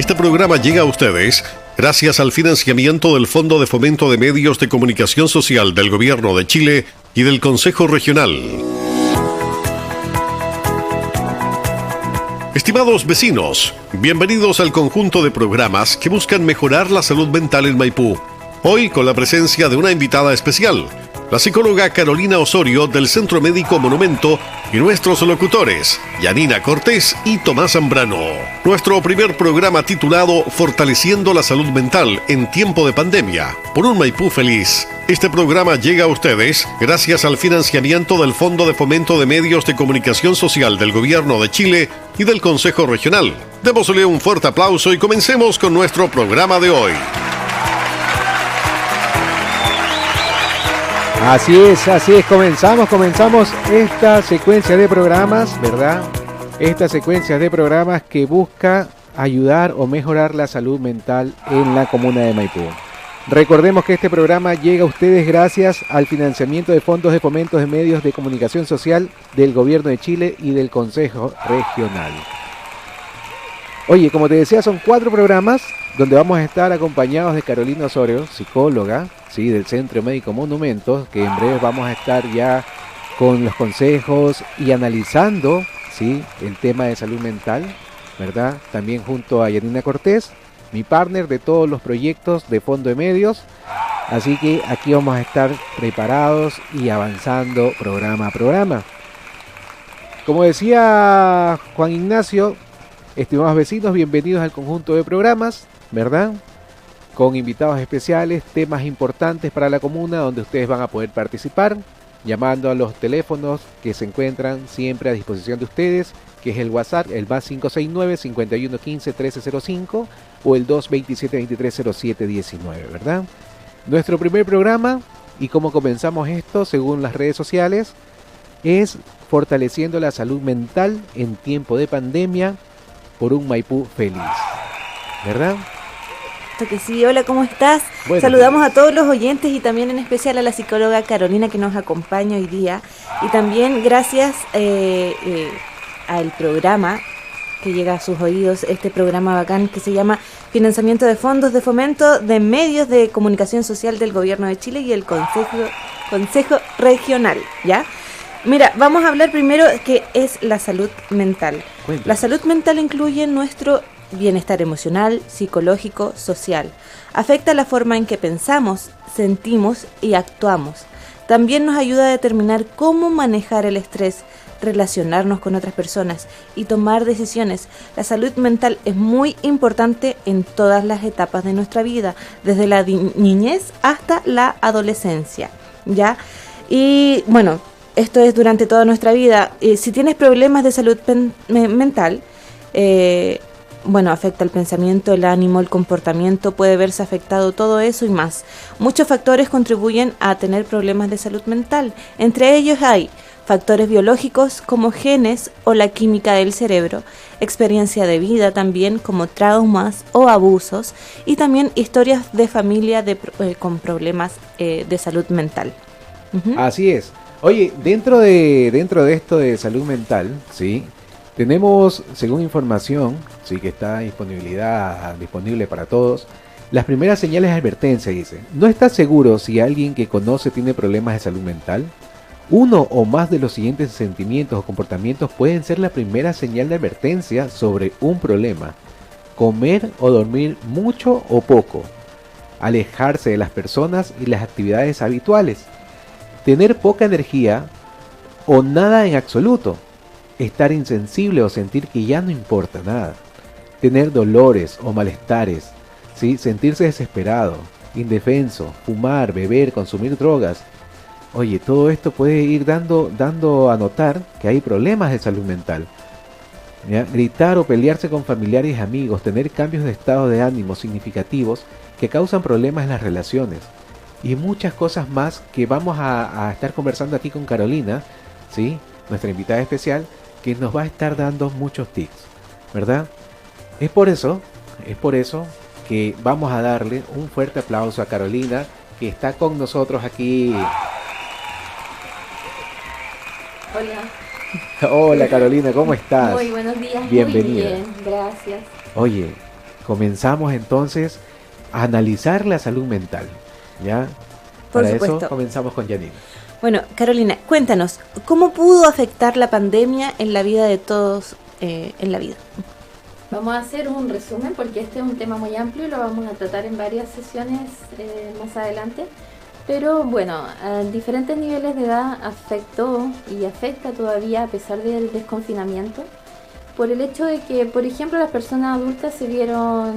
Este programa llega a ustedes gracias al financiamiento del Fondo de Fomento de Medios de Comunicación Social del Gobierno de Chile y del Consejo Regional. Estimados vecinos, bienvenidos al conjunto de programas que buscan mejorar la salud mental en Maipú. Hoy con la presencia de una invitada especial, la psicóloga Carolina Osorio del Centro Médico Monumento y nuestros locutores, Yanina Cortés y Tomás Zambrano. Nuestro primer programa titulado Fortaleciendo la Salud Mental en Tiempo de Pandemia, por un Maipú feliz. Este programa llega a ustedes gracias al financiamiento del Fondo de Fomento de Medios de Comunicación Social del Gobierno de Chile y del Consejo Regional. Démosle un fuerte aplauso y comencemos con nuestro programa de hoy. Así es, comenzamos esta secuencia de programas, ¿verdad? Esta secuencia de programas que busca ayudar o mejorar la salud mental en la comuna de Maipú. Recordemos que este programa llega a ustedes gracias al financiamiento de fondos de fomento de medios de comunicación social del Gobierno de Chile y del Consejo Regional. Oye, como te decía, son 4 programas donde vamos a estar acompañados de Carolina Osorio, psicóloga, ¿sí?, del Centro Médico Monumento, que en breve vamos a estar ya con los consejos y analizando, ¿sí?, el tema de salud mental, ¿verdad? También junto a Yanina Cortés, mi partner de todos los proyectos de Fondo de Medios. Así que aquí vamos a estar preparados y avanzando programa a programa. Como decía Juan Ignacio, estimados vecinos, bienvenidos al conjunto de programas, ¿verdad? Con invitados especiales, temas importantes para la comuna donde ustedes van a poder participar, llamando a los teléfonos que se encuentran siempre a disposición de ustedes, que es el WhatsApp, el más 569-5115-1305 o el 227-2307-19, ¿verdad? Nuestro primer programa, y cómo comenzamos esto según las redes sociales, es fortaleciendo la salud mental en tiempo de pandemia por un Maipú feliz, ¿verdad? Que sí, hola, ¿cómo estás? Bueno, saludamos a todos los oyentes y también en especial a la psicóloga Carolina que nos acompaña hoy día, y también gracias al programa que llega a sus oídos, este programa bacán que se llama Financiamiento de Fondos de Fomento de Medios de Comunicación Social del Gobierno de Chile y el Consejo Regional, ¿ya? Mira, vamos a hablar primero qué es la salud mental. Cuéntame. La salud mental incluye nuestro bienestar emocional, psicológico, social. Afecta la forma en que pensamos, sentimos y actuamos. También nos ayuda a determinar cómo manejar el estrés, relacionarnos con otras personas y tomar decisiones. La salud mental es muy importante en todas las etapas de nuestra vida, desde la niñez hasta la adolescencia, ¿ya? Y bueno, esto es durante toda nuestra vida. Si tienes problemas de salud mental, afecta el pensamiento, el ánimo, el comportamiento, puede verse afectado todo eso y más. Muchos factores contribuyen a tener problemas de salud mental. Entre ellos hay factores biológicos como genes o la química del cerebro, experiencia de vida también como traumas o abusos, y también historias de familia con problemas de salud mental. Así es. Oye, dentro de esto de salud mental, ¿sí?, tenemos, según información, sí, que está disponible para todos, las primeras señales de advertencia. Dice: ¿no estás seguro si alguien que conoce tiene problemas de salud mental? Uno o más de los siguientes sentimientos o comportamientos pueden ser la primera señal de advertencia sobre un problema: comer o dormir mucho o poco, alejarse de las personas y las actividades habituales, tener poca energía o nada en absoluto, estar insensible o sentir que ya no importa nada, tener dolores o malestares, ¿sí?, sentirse desesperado, indefenso, fumar, beber, consumir drogas. Oye, todo esto puede ir dando a notar que hay problemas de salud mental, ¿ya? Gritar o pelearse con familiares y amigos, tener cambios de estado de ánimo significativos que causan problemas en las relaciones, y muchas cosas más que vamos a estar conversando aquí con Carolina, ¿sí?, nuestra invitada especial, que nos va a estar dando muchos tips, ¿verdad? Es por eso que vamos a darle un fuerte aplauso a Carolina, que está con nosotros aquí. Hola. Hola Carolina, ¿cómo estás? Muy buenos días. Bienvenida. Muy bien, gracias. Oye, comenzamos entonces a analizar la salud mental, ¿ya? Por Para supuesto. eso comenzamos con Janine. Bueno, Carolina, cuéntanos, ¿cómo pudo afectar la pandemia en la vida de todos en la vida? Vamos a hacer un resumen porque este es un tema muy amplio y lo vamos a tratar en varias sesiones más adelante. Pero bueno, a diferentes niveles de edad afectó y afecta todavía a pesar del desconfinamiento, por el hecho de que, por ejemplo, las personas adultas se vieron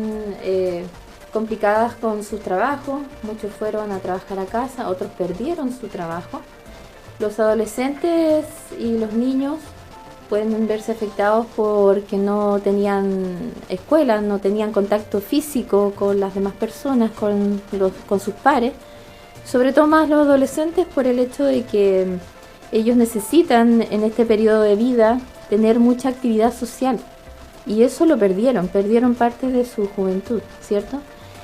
complicadas con sus trabajos, muchos fueron a trabajar a casa, otros perdieron su trabajo. Los adolescentes y los niños pueden verse afectados porque no tenían escuela, no tenían contacto físico con las demás personas, con sus pares. Sobre todo más los adolescentes por el hecho de que ellos necesitan en este periodo de vida tener mucha actividad social. Y eso lo perdieron parte de su juventud, ¿cierto?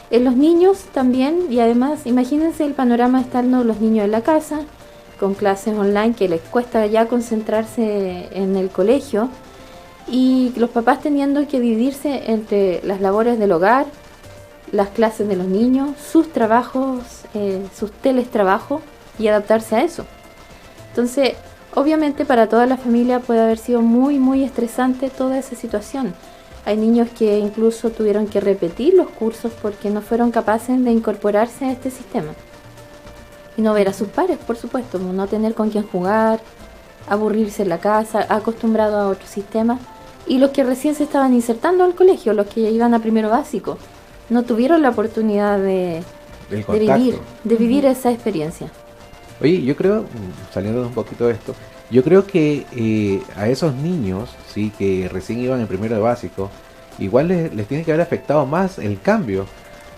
En los niños también, y además imagínense el panorama estando los niños en la casa, con clases online que les cuesta ya concentrarse en el colegio, y los papás teniendo que dividirse entre las labores del hogar, las clases de los niños, sus trabajos, sus teletrabajos y adaptarse a eso. Entonces, obviamente para toda la familia puede haber sido muy, muy estresante toda esa situación. Hay niños que incluso tuvieron que repetir los cursos porque no fueron capaces de incorporarse a este sistema. Y no ver a sus pares, por supuesto, no tener con quién jugar, aburrirse en la casa, acostumbrado a otro sistema. Y los que recién se estaban insertando al colegio, los que ya iban a primero básico, no tuvieron la oportunidad de vivir esa experiencia. Oye, yo creo, saliendo un poquito de esto, yo creo que a esos niños, sí, que recién iban en primero de básico, igual les tiene que haber afectado más el cambio,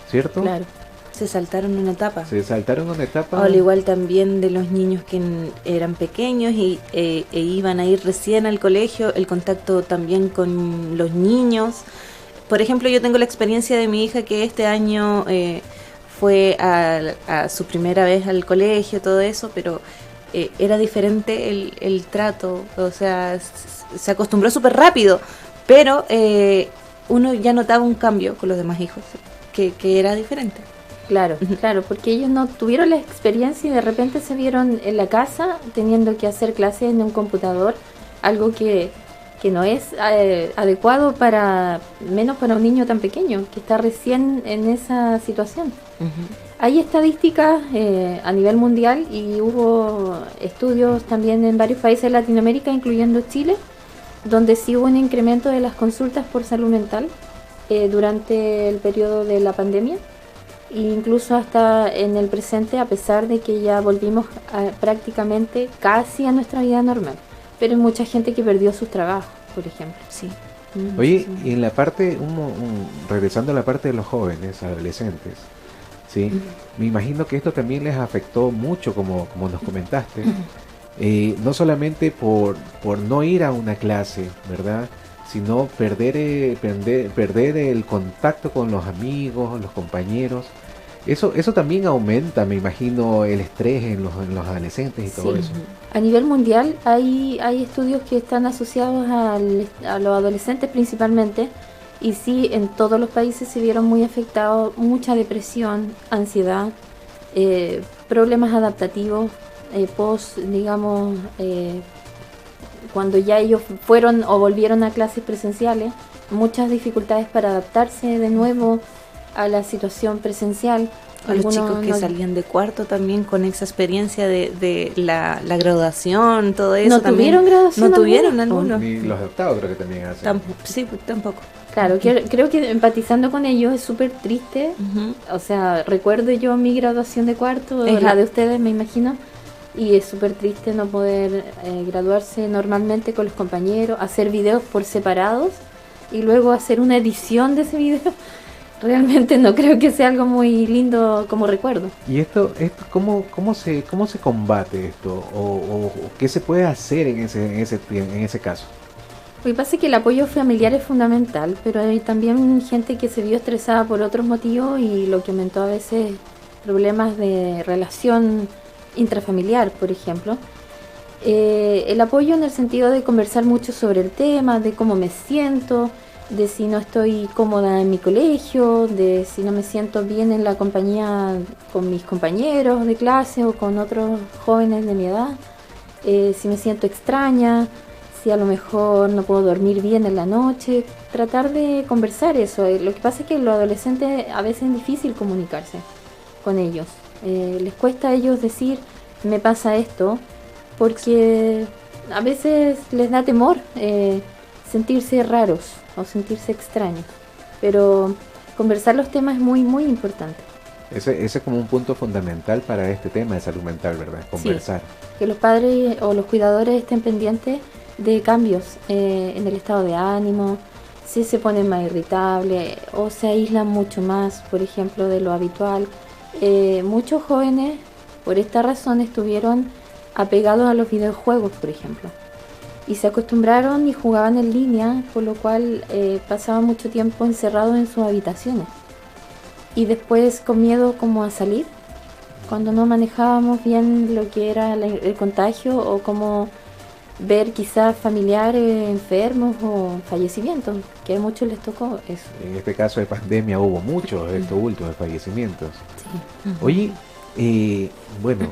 ¿cierto? Claro, se saltaron una etapa. Se saltaron una etapa. O al igual también de los niños que eran pequeños e iban a ir recién al colegio, el contacto también con los niños. Por ejemplo, yo tengo la experiencia de mi hija que este año fue a su primera vez al colegio, todo eso, pero era diferente el trato, o sea, se acostumbró súper rápido, pero uno ya notaba un cambio con los demás hijos, que era diferente. Claro, claro, porque ellos no tuvieron la experiencia y de repente se vieron en la casa teniendo que hacer clases en un computador, algo que no es adecuado menos para un niño tan pequeño, que está recién en esa situación. Hay estadísticas a nivel mundial y hubo estudios también en varios países de Latinoamérica, incluyendo Chile, donde sí hubo un incremento de las consultas por salud mental durante el periodo de la pandemia. E incluso hasta en el presente, a pesar de que ya volvimos prácticamente casi a nuestra vida normal. Pero hay mucha gente que perdió sus trabajos, por ejemplo. Sí. Oye, y en la parte, regresando a la parte de los jóvenes, adolescentes, ¿sí? Me imagino que esto también les afectó mucho, como nos comentaste, no solamente por no ir a una clase, ¿verdad? Sino perder el contacto con los amigos, los compañeros. Eso también aumenta, me imagino, el estrés en los adolescentes y todo eso. A nivel mundial hay estudios que están asociados a los adolescentes principalmente, y sí, en todos los países se vieron muy afectados, mucha depresión, ansiedad, problemas adaptativos, cuando ya ellos fueron o volvieron a clases presenciales, muchas dificultades para adaptarse de nuevo a la situación presencial. A los chicos que salían de cuarto también con esa experiencia de la graduación, todo eso. ¿No tuvieron graduación? No tuvieron algunos. Ni los de octavo creo que también hacen. Sí, tampoco. Claro, creo que empatizando con ellos es súper triste. O sea, recuerdo yo mi graduación de cuarto, la de ustedes me imagino, y es súper triste no poder graduarse normalmente con los compañeros, hacer videos por separados y luego hacer una edición de ese video. Realmente no creo que sea algo muy lindo como recuerdo. ¿Y esto cómo se combate esto? ¿O qué se puede hacer en ese caso? Lo que pasa es que el apoyo familiar es fundamental, pero hay también gente que se vio estresada por otros motivos y lo que aumentó a veces problemas de relación intrafamiliar, por ejemplo. El apoyo en el sentido de conversar mucho sobre el tema, de cómo me siento, de si no estoy cómoda en mi colegio, de si no me siento bien en la compañía con mis compañeros de clase o con otros jóvenes de mi edad, si me siento extraña, si a lo mejor no puedo dormir bien en la noche, tratar de conversar eso. Lo que pasa es que los adolescentes a veces es difícil comunicarse con ellos. Les cuesta a ellos decir, me pasa esto, porque a veces les da temor sentirse raros o sentirse extraños. Pero conversar los temas es muy, muy importante. Ese es como un punto fundamental para este tema de salud mental, ¿verdad? Conversar. Sí, que los padres o los cuidadores estén pendientes de cambios en el estado de ánimo, si se ponen más irritables o se aíslan mucho más, por ejemplo, de lo habitual. Muchos jóvenes, por esta razón, estuvieron apegados a los videojuegos, por ejemplo, y se acostumbraron y jugaban en línea, por lo cual pasaban mucho tiempo encerrados en sus habitaciones. Y después con miedo como a salir, cuando no manejábamos bien lo que era el contagio o como ver quizás familiares enfermos o fallecimientos, que a muchos les tocó eso. En este caso de pandemia hubo muchos de estos últimos fallecimientos. Sí. Oye, bueno,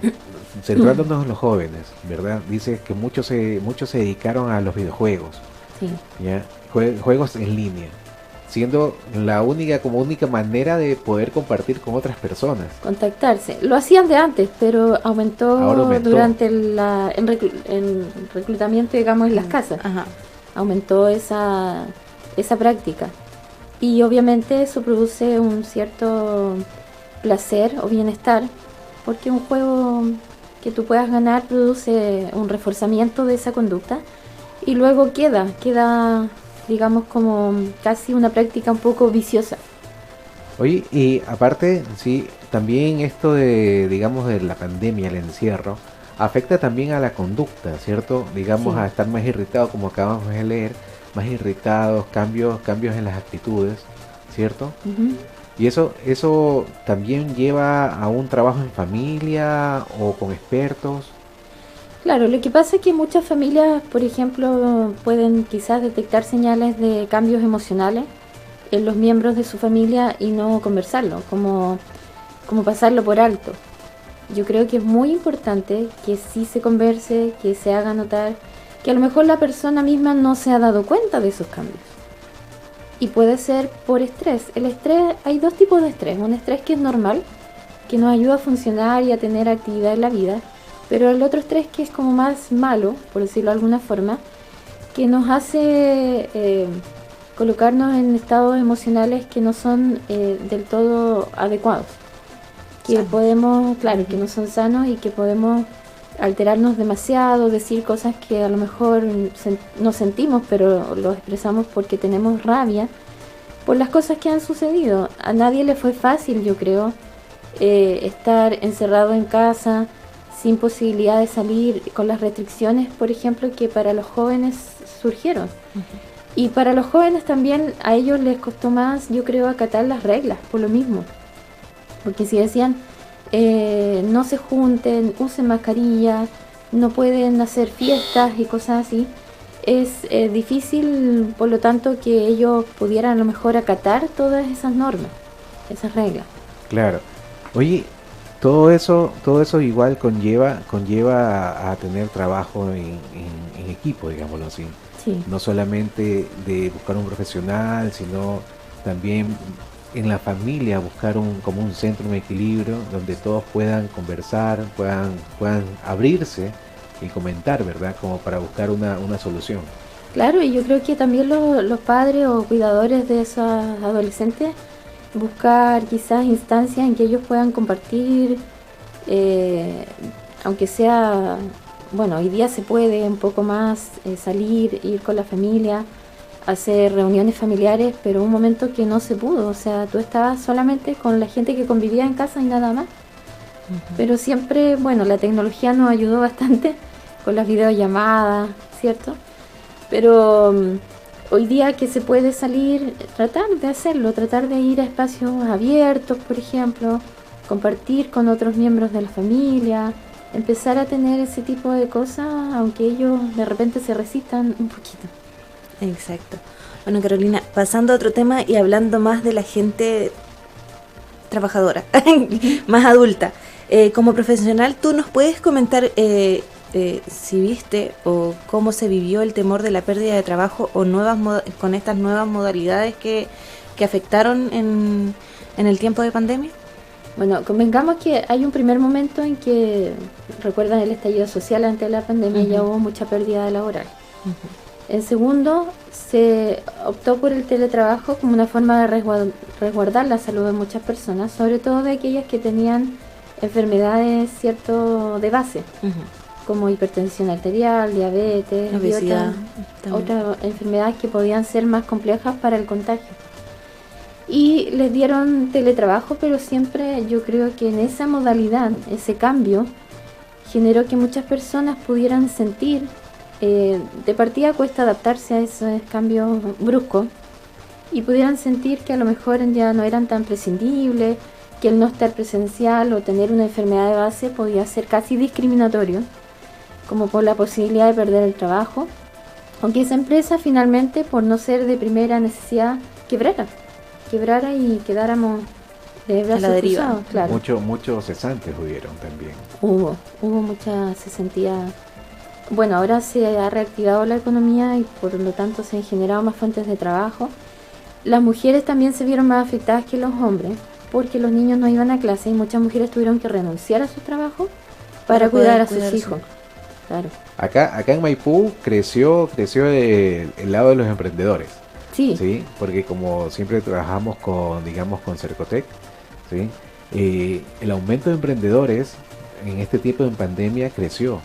centrándonos en los jóvenes, ¿verdad? Dices que muchos se dedicaron a los videojuegos, Sí. ¿ya? Juegos en línea, siendo la única manera de poder compartir con otras personas. Contactarse. Lo hacían de antes, pero Ahora aumentó. durante en reclutamiento, digamos, en las casas. Ajá. Aumentó esa práctica. Y obviamente eso produce un cierto placer o bienestar, porque un juego que tú puedas ganar produce un reforzamiento de esa conducta y luego queda, digamos, como casi una práctica un poco viciosa. Oye, y aparte, sí, también esto de, digamos, de la pandemia, el encierro, afecta también a la conducta, ¿cierto? Digamos, Sí. a estar más irritados, como acabamos de leer, más irritados, cambios en las actitudes, ¿cierto? Ujú. Y eso también lleva a un trabajo en familia o con expertos. Claro, lo que pasa es que muchas familias, por ejemplo, pueden quizás detectar señales de cambios emocionales en los miembros de su familia y no conversarlo, como pasarlo por alto. Yo creo que es muy importante que sí se converse, que se haga notar, que a lo mejor la persona misma no se ha dado cuenta de esos cambios. Y puede ser por estrés. El estrés, hay dos tipos de estrés. Un estrés que es normal, que nos ayuda a funcionar y a tener actividad en la vida. Pero el otro estrés que es como más malo, por decirlo de alguna forma, que nos hace colocarnos en estados emocionales que no son del todo adecuados. Que Sanos. podemos, claro, que no son sanos y que podemos alterarnos demasiado, decir cosas que a lo mejor no sentimos, pero lo expresamos porque tenemos rabia por las cosas que han sucedido. A nadie le fue fácil, yo creo, estar encerrado en casa, sin posibilidad de salir, con las restricciones, por ejemplo, que para los jóvenes surgieron. Y para los jóvenes también, a ellos les costó más, yo creo, acatar las reglas, por lo mismo. Porque si decían, no se junten, usen mascarilla, no pueden hacer fiestas y cosas así, es difícil, por lo tanto, que ellos pudieran a lo mejor acatar todas esas normas, esas reglas. Claro. Oye, todo eso igual conlleva a tener trabajo en equipo, digámoslo así. Sí. No solamente de buscar un profesional, sino también en la familia buscar como un centro, un equilibrio donde todos puedan conversar, puedan abrirse y comentar, ¿verdad? Como para buscar una solución. Claro, y yo creo que también los padres o cuidadores de esos adolescentes buscar quizás instancias en que ellos puedan compartir, aunque sea, bueno, hoy día se puede un poco más salir, ir con la familia, hacer reuniones familiares, pero un momento que no se pudo, o sea, tú estabas solamente con la gente que convivía en casa y nada más. Pero siempre, bueno, la tecnología nos ayudó bastante con las videollamadas, ¿cierto? Pero hoy día que se puede salir, tratar de hacerlo, tratar de ir a espacios abiertos, por ejemplo, compartir con otros miembros de la familia, empezar a tener ese tipo de cosas, aunque ellos de repente se resistan un poquito. Exacto. Bueno, Carolina, pasando a otro tema y hablando más de la gente trabajadora, más adulta. Como profesional, ¿tú nos puedes comentar si viste o cómo se vivió el temor de la pérdida de trabajo o con estas nuevas modalidades que afectaron en el tiempo de pandemia? Bueno, convengamos que hay un primer momento en que, recuerdan el estallido social antes de la pandemia, ya hubo mucha pérdida laboral. En segundo, se optó por el teletrabajo como una forma de resguardar la salud de muchas personas, sobre todo de aquellas que tenían enfermedades de base, como hipertensión arterial, diabetes, obesidad, y otras enfermedades que podían ser más complejas para el contagio. Y les dieron teletrabajo, pero siempre yo creo que en esa modalidad, ese cambio, generó que muchas personas pudieran sentir, de partida cuesta adaptarse a esos cambios bruscos, y pudieran sentir que a lo mejor ya no eran tan prescindibles, que el no estar presencial o tener una enfermedad de base podía ser casi discriminatorio, como por la posibilidad de perder el trabajo, o que esa empresa finalmente, por no ser de primera necesidad, quebrara y quedáramos de brazos a la deriva. Cruzados, claro. Muchos cesantes hubieron también. Hubo mucha cesantía. Bueno, ahora se ha reactivado la economía y por lo tanto se han generado más fuentes de trabajo. Las mujeres también se vieron más afectadas que los hombres, porque los niños no iban a clase y muchas mujeres tuvieron que renunciar a su trabajo para cuidar a sus hijos. Claro. Acá en Maipú creció el lado de los emprendedores. Sí, porque como siempre trabajamos con Cercotec, ¿sí? El aumento de emprendedores en este tiempo de pandemia creció,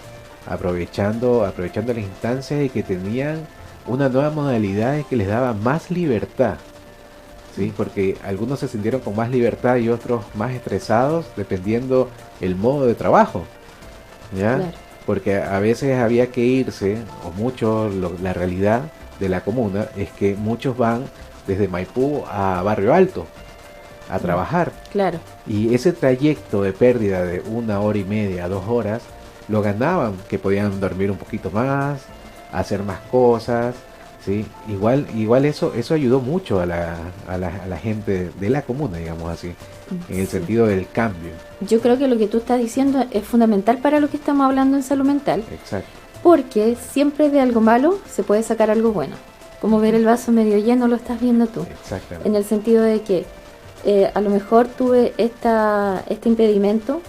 aprovechando las instancias y que tenían una nueva modalidad que les daba más libertad, ¿sí? Porque algunos se sintieron con más libertad y otros más estresados dependiendo el modo de trabajo, ¿ya? Claro. Porque a veces había que irse, o mucho, la realidad de la comuna es que muchos van desde Maipú a Barrio Alto a trabajar. Claro. Y ese trayecto de pérdida de 1 hora y media, 2 horas, lo ganaban, que podían dormir un poquito más, hacer más cosas, ¿sí? Igual eso ayudó mucho a la gente de la comuna, digamos así, en el sentido del cambio. Yo creo que lo que tú estás diciendo es fundamental para lo que estamos hablando en salud mental. Exacto. Porque siempre de algo malo se puede sacar algo bueno. Como ver el vaso medio lleno lo estás viendo tú. Exactamente. En el sentido de que a lo mejor tuve este impedimento,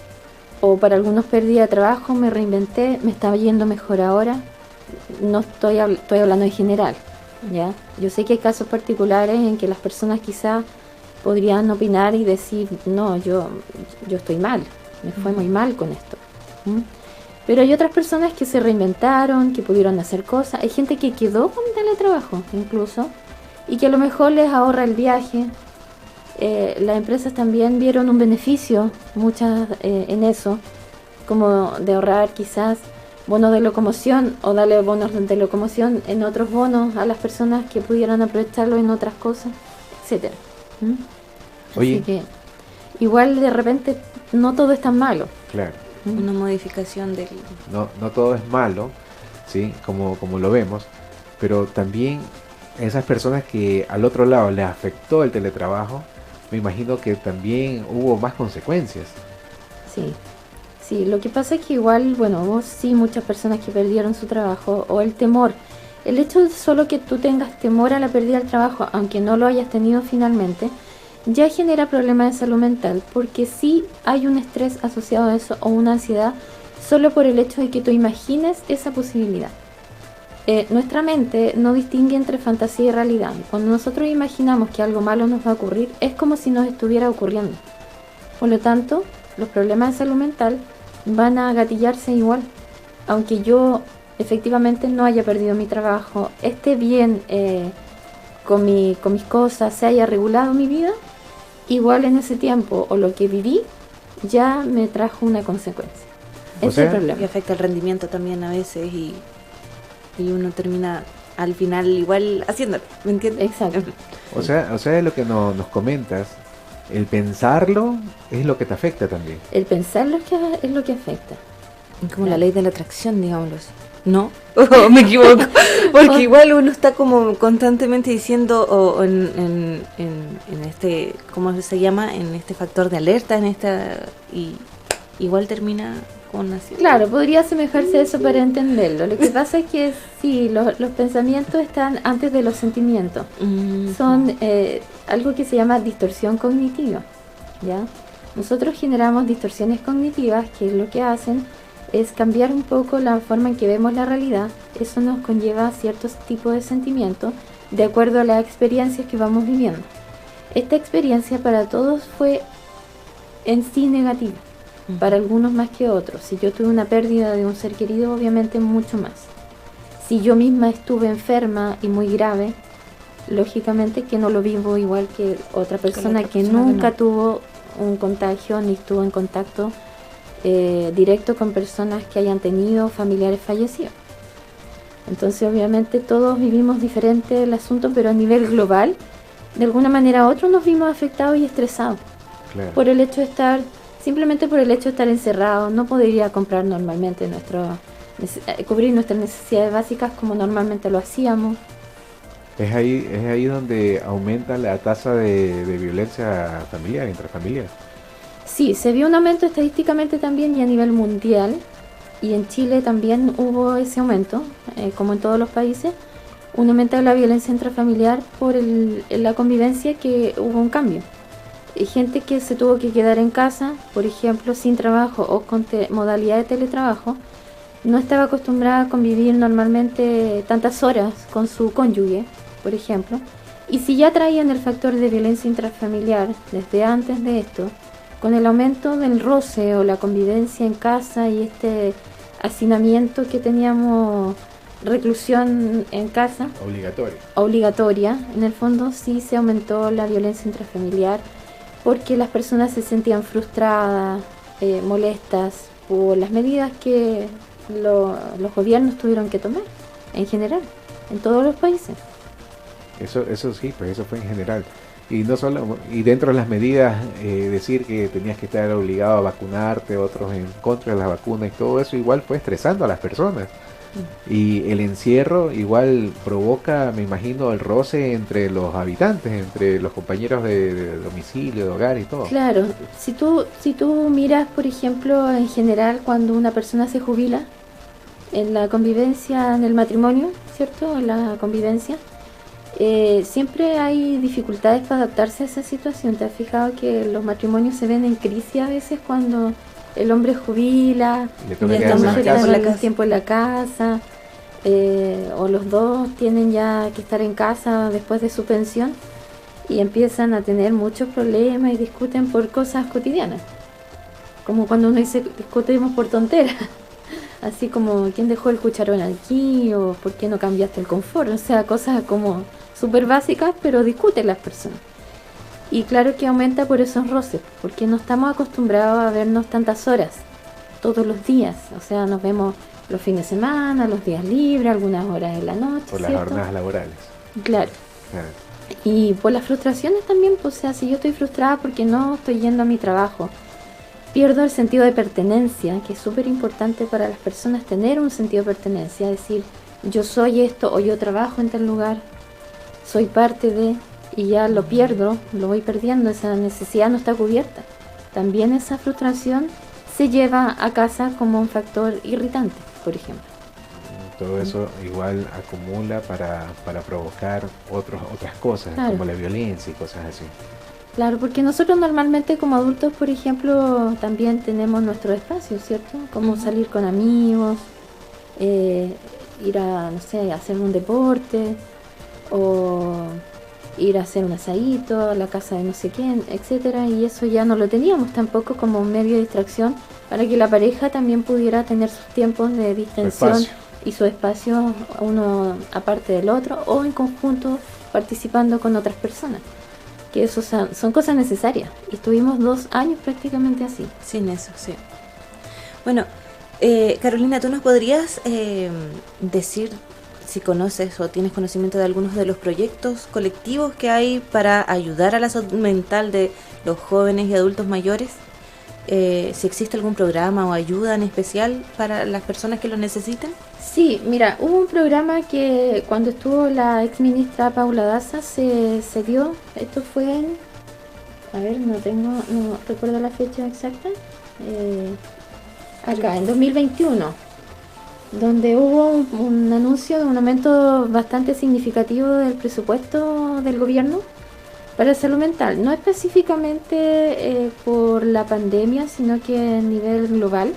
o para algunos perdí de trabajo, me reinventé, me estaba yendo mejor ahora. No estoy hablando en general, ¿ya? Yo sé que hay casos particulares en que las personas quizás podrían opinar y decir, no, yo estoy mal, me fue muy mal con esto. Pero hay otras personas que se reinventaron, que pudieron hacer cosas. Hay gente que quedó con teletrabajo incluso, y que a lo mejor les ahorra el viaje. Las empresas también vieron un beneficio, muchas en eso, como de ahorrar quizás bonos de locomoción o darle bonos de locomoción en otros bonos a las personas que pudieran aprovecharlo en otras cosas, etcétera. Oye. Así que igual de repente no todo es tan malo. Claro. Una modificación del... No todo es malo, ¿sí? Como lo vemos, pero también esas personas que al otro lado les afectó el teletrabajo, me imagino que también hubo más consecuencias. Sí, lo que pasa es que igual, bueno, hubo sí muchas personas que perdieron su trabajo, o el temor. El hecho de solo que tú tengas temor a la pérdida del trabajo, aunque no lo hayas tenido finalmente, ya genera problemas de salud mental, porque sí hay un estrés asociado a eso o una ansiedad solo por el hecho de que tú imagines esa posibilidad. Nuestra mente no distingue entre fantasía y realidad. Cuando nosotros imaginamos que algo malo nos va a ocurrir, es como si nos estuviera ocurriendo. Por lo tanto, los problemas de salud mental van a gatillarse igual. Aunque yo efectivamente no haya perdido mi trabajo, esté bien con mis cosas, se haya regulado mi vida, igual en ese tiempo o lo que viví ya me trajo una consecuencia. Ese es el problema. Que afecta el rendimiento también a veces y uno termina al final igual haciéndolo, ¿me entiendes? Exacto. O sea, lo que nos comentas, el pensarlo es lo que te afecta también. El pensarlo es lo que afecta. Como la ley de la atracción, digámoslo así. ¿No? ¿O me equivoco? Porque igual uno está como constantemente diciendo o en este, ¿cómo se llama? En este factor de alerta, y igual termina con así. Claro, podría asemejarse a eso para entenderlo. Lo que pasa es que sí, los pensamientos están antes de los sentimientos. Son algo que se llama distorsión cognitiva, ¿ya? Nosotros generamos distorsiones cognitivas que lo que hacen es cambiar un poco la forma en que vemos la realidad. Eso nos conlleva ciertos tipos de sentimientos de acuerdo a las experiencias que vamos viviendo. Esta experiencia para todos fue en sí negativa, para algunos más que otros. Si yo tuve una pérdida de un ser querido, obviamente mucho más. Si yo misma estuve enferma y muy grave, lógicamente que no lo vivo igual que otra persona que nunca tuvo un contagio ni estuvo en contacto directo con personas que hayan tenido familiares fallecidos. Entonces obviamente todos vivimos diferente el asunto, pero a nivel global, de alguna manera u otra nos vimos afectados y estresados. Claro. Por el hecho de estar, simplemente por el hecho de estar encerrados, no podría comprar normalmente cubrir nuestras necesidades básicas como normalmente lo hacíamos. Es ahí donde aumenta la tasa de violencia familiar, intrafamiliar. Sí, se vio un aumento estadísticamente también y a nivel mundial, y en Chile también hubo ese aumento, como en todos los países, un aumento de la violencia intrafamiliar por la convivencia, que hubo un cambio. Gente que se tuvo que quedar en casa, por ejemplo, sin trabajo o con modalidad de teletrabajo, no estaba acostumbrada a convivir normalmente tantas horas con su cónyuge, por ejemplo, y si ya traían el factor de violencia intrafamiliar desde antes de esto, con el aumento del roce o la convivencia en casa y este hacinamiento que teníamos, reclusión en casa obligatoria, en el fondo sí se aumentó la violencia intrafamiliar, porque las personas se sentían frustradas, molestas por las medidas que los gobiernos tuvieron que tomar en general, en todos los países. Eso sí, pues eso fue en general. Y no solo, y dentro de las medidas, decir que tenías que estar obligado a vacunarte, otros en contra de las vacunas, y todo eso igual fue estresando a las personas. Y el encierro igual provoca, me imagino, el roce entre los habitantes, entre los compañeros de domicilio, de hogar y todo. Claro, si tú miras, por ejemplo, en general, cuando una persona se jubila, en la convivencia, en el matrimonio, ¿cierto? En la convivencia, siempre hay dificultades para adaptarse a esa situación. ¿Te has fijado que los matrimonios se ven en crisis a veces cuando el hombre jubila, ya está más tiempo en la casa, o los dos tienen ya que estar en casa después de su pensión y empiezan a tener muchos problemas y discuten por cosas cotidianas, como cuando uno dice discutimos por tonteras, así como quién dejó el cucharón aquí o por qué no cambiaste el confort, o sea, cosas como súper básicas, pero discuten las personas. Y claro que aumenta por esos roces, porque no estamos acostumbrados a vernos tantas horas, todos los días. O sea, nos vemos los fines de semana, los días libres, algunas horas en la noche. Por las jornadas laborales. Claro. Y por las frustraciones también, pues, o sea, si yo estoy frustrada porque no estoy yendo a mi trabajo, pierdo el sentido de pertenencia, que es súper importante para las personas tener un sentido de pertenencia, decir, yo soy esto o yo trabajo en tal lugar, soy parte de... y ya lo pierdo, lo voy perdiendo, esa necesidad no está cubierta. También esa frustración se lleva a casa como un factor irritante, por ejemplo. Todo eso igual acumula para provocar otras cosas, claro, como la violencia y cosas así. Claro, porque nosotros normalmente como adultos, por ejemplo, también tenemos nuestro espacio, ¿cierto? Como salir con amigos, ir a, no sé, hacer un deporte, o ir a hacer un asadito a la casa de no sé quién, etcétera, y eso ya no lo teníamos tampoco como un medio de distracción para que la pareja también pudiera tener sus tiempos de distensión y su espacio, uno aparte del otro o en conjunto participando con otras personas, que eso son cosas necesarias, y estuvimos 2 años prácticamente así. Sin eso, sí. Bueno, Carolina, ¿tú nos podrías decir si conoces o tienes conocimiento de algunos de los proyectos colectivos que hay para ayudar a la salud mental de los jóvenes y adultos mayores? si existe algún programa o ayuda en especial para las personas que lo necesiten. Sí, mira, hubo un programa que cuando estuvo la ex ministra Paula Daza se dio, esto fue en, a ver, no recuerdo la fecha exacta, acá, en 2021, donde hubo un anuncio de un aumento bastante significativo del presupuesto del gobierno para salud mental, no específicamente por la pandemia, sino que a nivel global.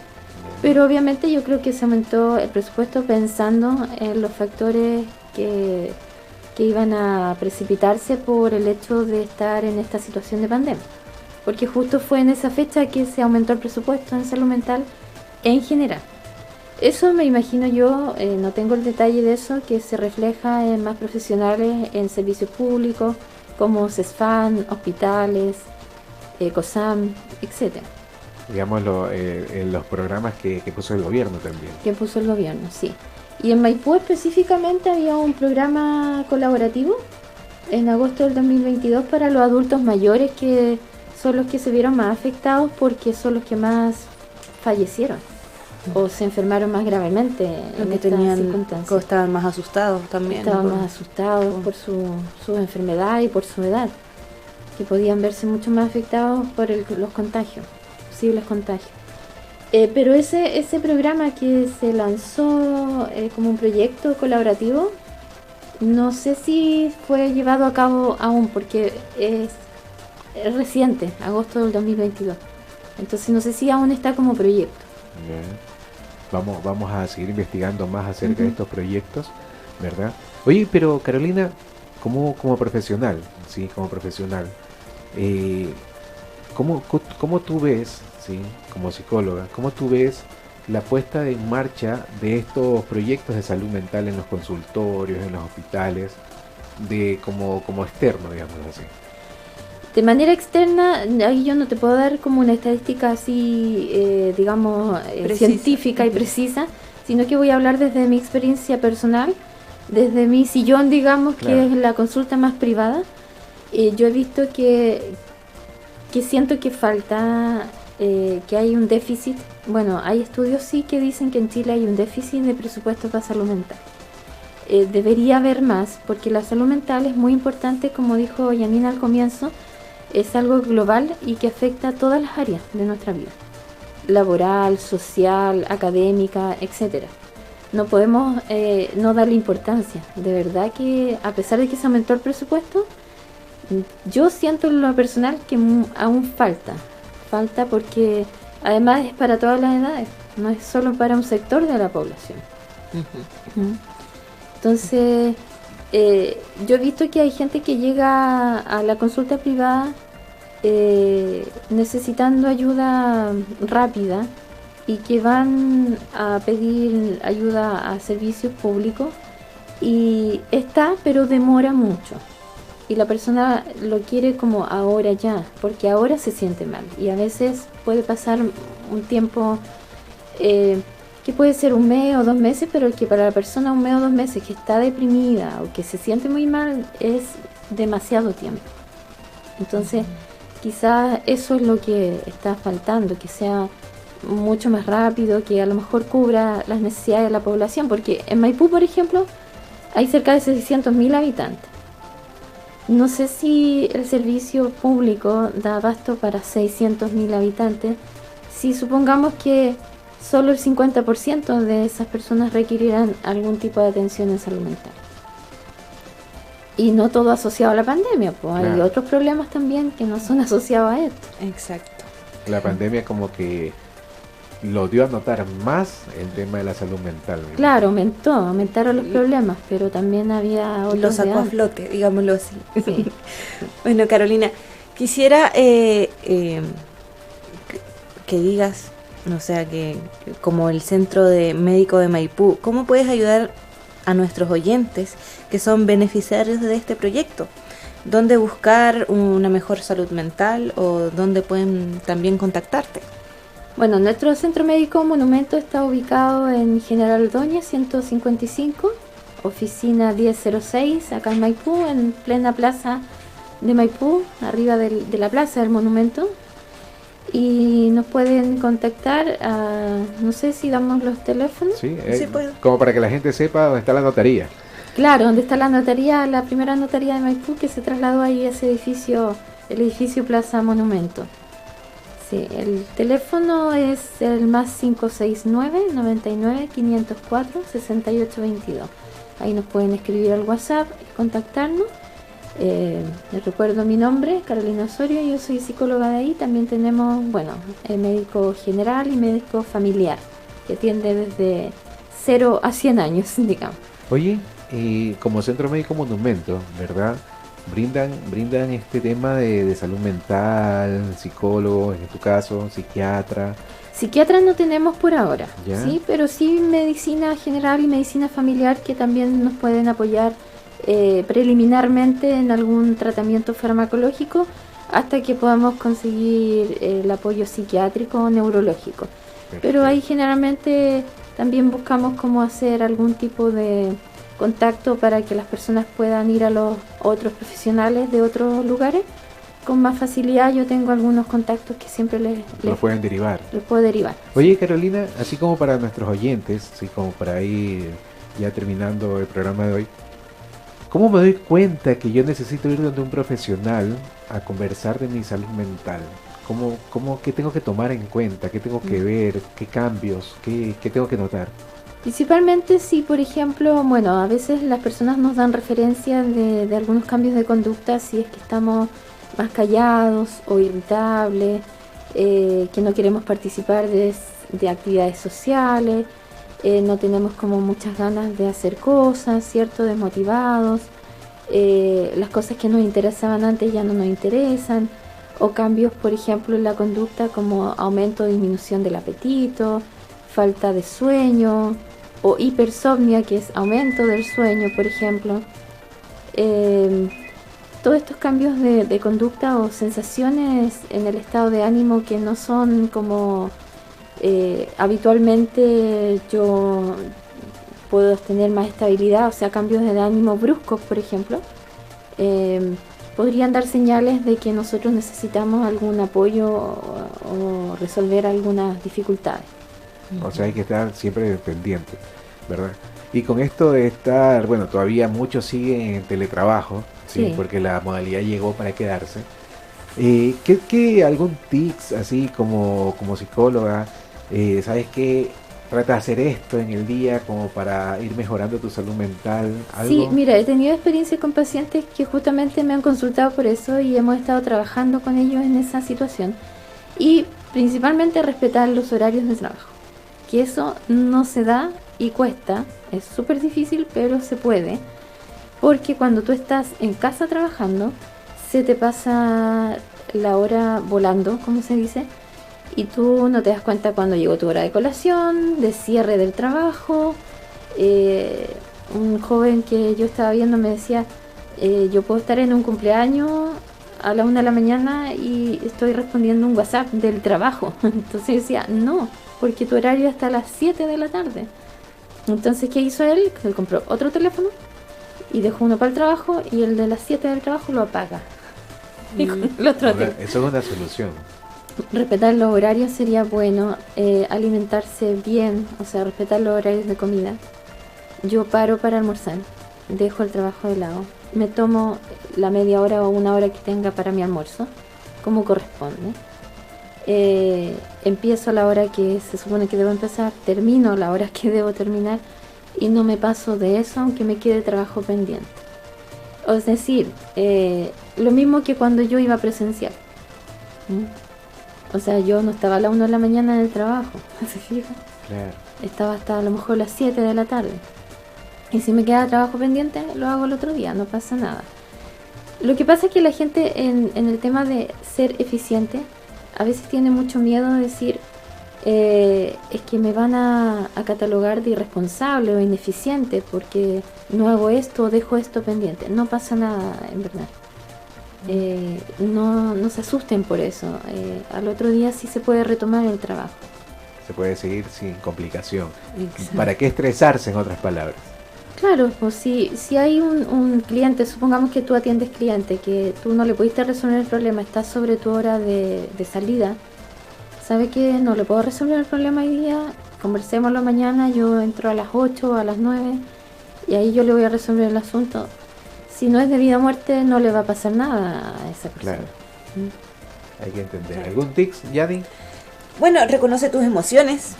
Pero obviamente yo creo que se aumentó el presupuesto pensando en los factores que iban a precipitarse por el hecho de estar en esta situación de pandemia. Porque justo fue en esa fecha que se aumentó el presupuesto en salud mental en general. Eso me imagino yo, no tengo el detalle de eso, que se refleja en más profesionales en servicios públicos como CESFAM, hospitales, COSAM, etcétera. Digamos, los programas que puso el gobierno también. Que puso el gobierno, sí. Y en Maipú específicamente había un programa colaborativo en agosto del 2022 para los adultos mayores, que son los que se vieron más afectados porque son los que más fallecieron o se enfermaron más gravemente en estas circunstancias. Estaban más asustados también. Estaban más asustados por su enfermedad y por su edad, que podían verse mucho más afectados por los contagios. Posibles contagios. Pero ese programa que se lanzó como un proyecto colaborativo, no sé si fue llevado a cabo aún, porque es reciente, agosto del 2022. Entonces no sé si aún está como proyecto. Bien. Vamos a seguir investigando más acerca de estos proyectos, ¿verdad? Oye, pero Carolina, como profesional, ¿sí? Como profesional, ¿cómo tú ves, ¿sí? Como psicóloga, cómo tú ves la puesta en marcha de estos proyectos de salud mental en los consultorios, en los hospitales, como externo, digamos así? De manera externa, ahí yo no te puedo dar como una estadística así, digamos, científica y precisa, sino que voy a hablar desde mi experiencia personal, desde mi sillón, digamos, claro, que es la consulta más privada. Yo he visto que siento que falta, que hay un déficit. Bueno, hay estudios sí que dicen que en Chile hay un déficit de presupuesto para salud mental. Debería haber más, porque la salud mental es muy importante, como dijo Yanina al comienzo, es algo global y que afecta a todas las áreas de nuestra vida, laboral, social, académica, etcétera. No podemos no darle importancia. De verdad que a pesar de que se aumentó el presupuesto, yo siento en lo personal que aún falta porque además es para todas las edades, no es solo para un sector de la población. Entonces, yo he visto que hay gente que llega a la consulta privada necesitando ayuda rápida y que van a pedir ayuda a servicios públicos y está, pero demora mucho. Y la persona lo quiere como ahora ya, porque ahora se siente mal. Y a veces puede pasar un tiempo que puede ser 1 mes o 2 meses, pero que para la persona 1 mes o 2 meses que está deprimida o que se siente muy mal es demasiado tiempo. Entonces, quizás eso es lo que está faltando, que sea mucho más rápido, que a lo mejor cubra las necesidades de la población, porque en Maipú, por ejemplo, hay cerca de 600.000 habitantes. No sé si el servicio público da abasto para 600.000 habitantes, si supongamos que solo el 50% de esas personas requerirán algún tipo de atención en salud mental. Y no todo asociado a la pandemia, pues claro, hay otros problemas también que no son asociados a esto. Exacto. La pandemia como que lo dio a notar más el tema de la salud mental, ¿no? Claro, aumentaron los problemas, pero también había otros. Lo sacó a flote, digámoslo así. Sí. Bueno, Carolina, quisiera que digas, o sea, que como el Centro de Médico de Maipú, ¿cómo puedes ayudar a nuestros oyentes que son beneficiarios de este proyecto? ¿Dónde buscar una mejor salud mental o dónde pueden también contactarte? Bueno, nuestro Centro Médico Monumento está ubicado en General Ordóñez 155, oficina 1006, acá en Maipú, en plena plaza de Maipú, arriba de la plaza del monumento. y nos pueden contactar no sé si damos los teléfonos. Sí, Sí, pues. como para que la gente sepa dónde está la notaría. Claro, donde está la notaría, la primera notaría de Maipú, que se trasladó ahí a ese edificio, el edificio Plaza Monumento. Sí, el teléfono es el más 569-99-504-6822. Ahí nos pueden escribir al WhatsApp y contactarnos. Les recuerdo mi nombre, Carolina Osorio, yo soy psicóloga de ahí. También tenemos, médico general y médico familiar, que atiende desde 0 a 100 años, digamos. Oye, como Centro Médico Monumento, ¿verdad? Brindan este tema de salud mental, psicólogo, en tu caso, psiquiatra. Psiquiatra no tenemos por ahora, ¿Ya? ¿sí? Pero sí medicina general y medicina familiar que también nos pueden apoyar preliminarmente en algún tratamiento farmacológico hasta que podamos conseguir el apoyo psiquiátrico o neurológico. Pero ahí generalmente también buscamos cómo hacer algún tipo de contacto para que las personas puedan ir a los otros profesionales de otros lugares con más facilidad. Yo tengo algunos contactos que siempre les pueden derivar. les puedo derivar. Oye, Carolina, así como para nuestros oyentes, así como para ir ya terminando el programa de hoy, ¿cómo me doy cuenta que yo necesito ir donde un profesional a conversar de mi salud mental? ¿Qué tengo que tomar en cuenta? ¿Qué tengo que ver? ¿Qué cambios? ¿Qué tengo que notar? Principalmente si, por ejemplo, a veces las personas nos dan referencias de algunos cambios de conducta, si es que estamos más callados o irritables, que no queremos participar de actividades sociales, no tenemos como muchas ganas de hacer cosas, ¿cierto? Desmotivados, las cosas que nos interesaban antes ya no nos interesan, o cambios, por ejemplo, en la conducta como aumento o disminución del apetito, falta de sueño, o hipersomnia, que es aumento del sueño, por ejemplo. Todos estos cambios de conducta o sensaciones en el estado de ánimo que no son como habitualmente yo puedo tener más estabilidad, o sea, cambios de ánimo bruscos, por ejemplo, podrían dar señales de que nosotros necesitamos algún apoyo o resolver algunas dificultades. O sea, hay que estar siempre pendiente, ¿verdad? Y con esto de estar, todavía muchos siguen en teletrabajo, ¿sí? Porque la modalidad llegó para quedarse. ¿Qué algún tips así como psicóloga? ¿Sabes qué? Trata de hacer esto en el día como para ir mejorando tu salud mental. ¿Algo? Sí, mira, he tenido experiencias con pacientes que justamente me han consultado por eso y hemos estado trabajando con ellos en esa situación. Y principalmente respetar los horarios de trabajo. Que eso no se da y cuesta, es súper difícil, pero se puede, porque cuando tú estás en casa trabajando, se te pasa la hora volando, como se dice, y tú no te das cuenta cuando llegó tu hora de colación, de cierre del trabajo. Un joven que yo estaba viendo me decía, yo puedo estar en un cumpleaños a la 1 de la mañana y estoy respondiendo un WhatsApp del trabajo. Entonces yo decía, no, porque tu horario es hasta las 7 de la tarde. Entonces, ¿qué hizo él? Él compró otro teléfono y dejó uno para el trabajo y el de las 7 del trabajo lo apaga. Eso es una solución. Respetar los horarios sería bueno, alimentarse bien, o sea, respetar los horarios de comida. Yo paro para almorzar, dejo el trabajo de lado, me tomo la media hora o una hora que tenga para mi almuerzo, como corresponde. Empiezo a la hora que se supone que debo empezar, termino a la hora que debo terminar y no me paso de eso aunque me quede trabajo pendiente. Es decir, lo mismo que cuando yo iba presencial. O sea, yo no estaba a la 1 de la mañana en el trabajo, ¿se fija? Claro. Estaba hasta a lo mejor las 7 de la tarde. Y si me queda trabajo pendiente, lo hago el otro día, no pasa nada. Lo que pasa es que la gente en el tema de ser eficiente, a veces tiene mucho miedo de decir, es que me van a catalogar de irresponsable o ineficiente porque no hago esto o dejo esto pendiente. No pasa nada, en verdad. No se asusten por eso. Al otro día sí se puede retomar el trabajo. Se puede seguir sin complicación. Exacto. ¿Para qué estresarse, en otras palabras? Claro, pues si hay un cliente, supongamos que tú atiendes cliente, que tú no le pudiste resolver el problema, estás sobre tu hora de salida, ¿sabe qué? No le puedo resolver el problema hoy día, conversémoslo mañana, yo entro a las 8 o a las 9 y ahí yo le voy a resolver el asunto. Si no es de vida o muerte, no le va a pasar nada a esa persona. Claro. Hay que entender. ¿Algún tips, Yadi? Bueno, reconoce tus emociones,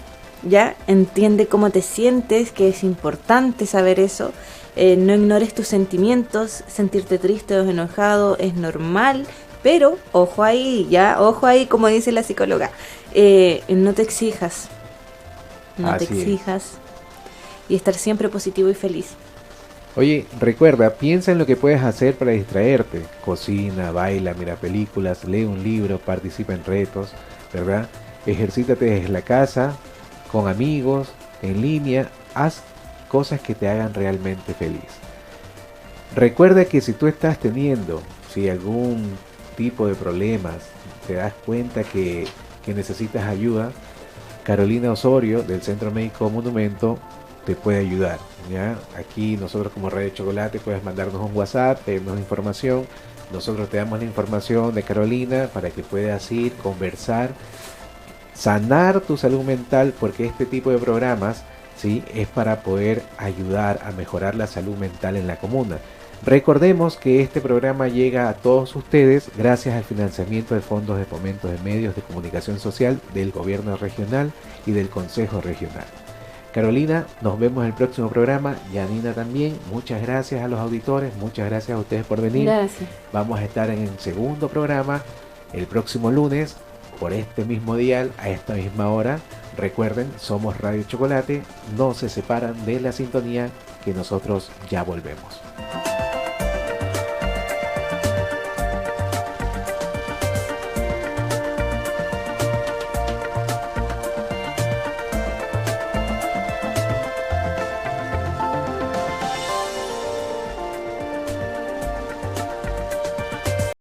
¿ya? Entiende cómo te sientes, que es importante saber eso. No ignores tus sentimientos, sentirte triste o enojado es normal, pero ojo ahí, ya, ojo ahí, como dice la psicóloga, no te exijas, Así es. Y estar siempre positivo y feliz. Oye, recuerda, piensa en lo que puedes hacer para distraerte. Cocina, baila, mira películas, lee un libro, participa en retos, ¿verdad? Ejercítate desde la casa, con amigos, en línea, haz cosas que te hagan realmente feliz. Recuerda que si tú estás teniendo algún tipo de problemas, te das cuenta que necesitas ayuda, Carolina Osorio del Centro Médico Monumento te puede ayudar, ¿ya? Aquí nosotros como Radio Chocolate puedes mandarnos un WhatsApp, pedirnos información, nosotros te damos la información de Carolina para que puedas ir, conversar, sanar tu salud mental, porque este tipo de programas, ¿sí?, es para poder ayudar a mejorar la salud mental en la comuna. Recordemos que este programa llega a todos ustedes gracias al financiamiento de fondos de fomento de medios de comunicación social del gobierno regional y del Consejo Regional. Carolina, nos vemos en el próximo programa. Yanina también, muchas gracias a los auditores, muchas gracias a ustedes por venir. Gracias. Vamos a estar en el segundo programa el próximo lunes por este mismo dial a esta misma hora. Recuerden, somos Radio Chocolate, no se separan de la sintonía, que nosotros ya volvemos.